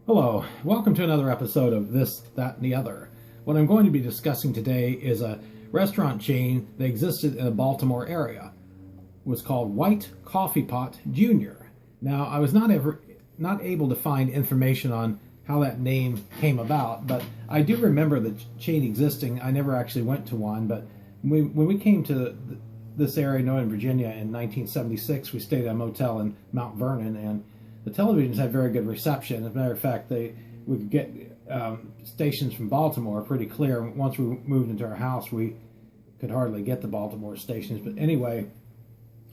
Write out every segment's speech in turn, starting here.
Hello, welcome to another episode of This, That, and the Other. What I'm going to be discussing today is a restaurant chain that existed in the Baltimore area. It was called White Coffee Pot Jr. Now, I was not able to find information on how that name came about, but I do remember the chain existing. I never actually went to one, but when we came to this area, Northern Virginia, in 1976, we stayed at a motel in Mount Vernon, and the televisions had very good reception. As a matter of fact, we could get stations from Baltimore pretty clear. Once we moved into our house, we could hardly get the Baltimore stations. But anyway,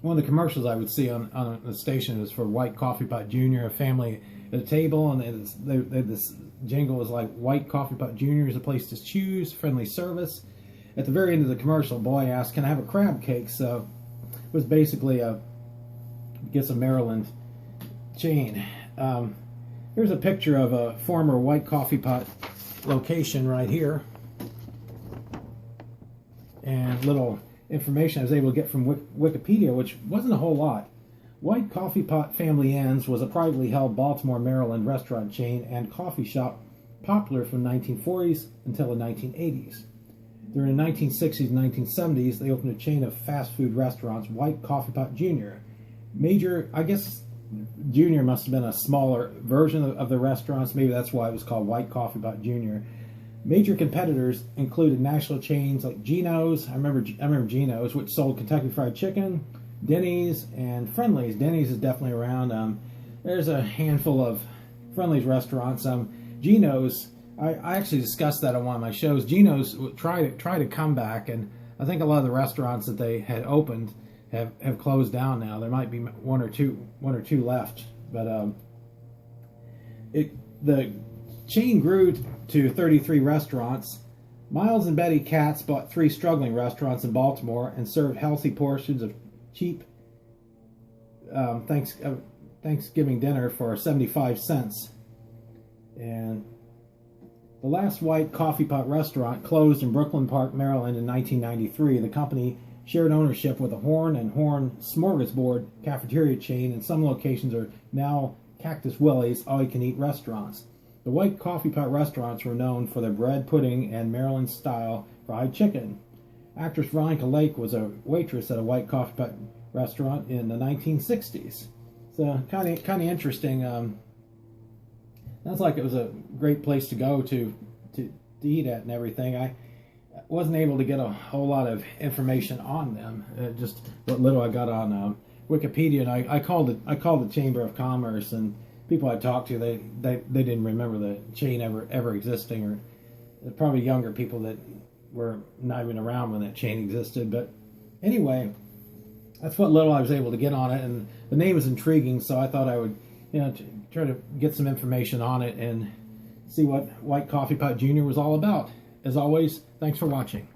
one of the commercials I would see on the station was for White Coffee Pot Jr., a family at a table, and this jingle was like, "White Coffee Pot Jr. is a place to choose, friendly service." At the very end of the commercial, boy asked, "Can I have a crab cake?" So it was basically a Maryland chain. Here's a picture of a former White Coffee Pot location right here, and little information I was able to get from Wikipedia, which wasn't a whole lot. White Coffee Pot Family Inns was a privately held Baltimore, Maryland restaurant chain and coffee shop popular from the 1940s until the 1980s. During the 1960s and 1970s, they opened a chain of fast food restaurants, White Coffee Pot Jr. I guess Junior must have been a smaller version of the restaurants. Maybe that's why it was called White Coffee Pot Jr. Major competitors included national chains like Geno's. I remember Geno's, which sold Kentucky Fried Chicken, Denny's, and Friendly's. Denny's is definitely around. There's a handful of Friendly's restaurants. Geno's, I actually discussed that on one of my shows. Geno's try to come back, and I think a lot of the restaurants that they had opened have closed down now. There might be one or two left, but the chain grew to 33 restaurants. Miles and Betty Katz bought 3 struggling restaurants in Baltimore and served healthy portions of cheap Thanksgiving dinner for 75 cents. And the last White Coffee Pot restaurant closed in Brooklyn Park, Maryland in 1993. The company shared ownership with a Horn and Horn Smorgasbord cafeteria chain, and some locations are now Cactus Willie's all-you-can-eat restaurants. The White Coffee Pot restaurants were known for their bread pudding and Maryland-style fried chicken. Actress Veronica Lake was a waitress at a White Coffee Pot restaurant in the 1960s. So kind of interesting. Sounds like it was a great place to go to eat at and everything. I wasn't able to get a whole lot of information on them. Just what little I got on Wikipedia, and I called the Chamber of Commerce, and people I talked to, they didn't remember the chain ever existing, or probably younger people that were not even around when that chain existed. But anyway, that's what little I was able to get on it, and the name is intriguing, so I thought I would try to get some information on it and see what White Coffee Pot Jr. was all about. As always, thanks for watching.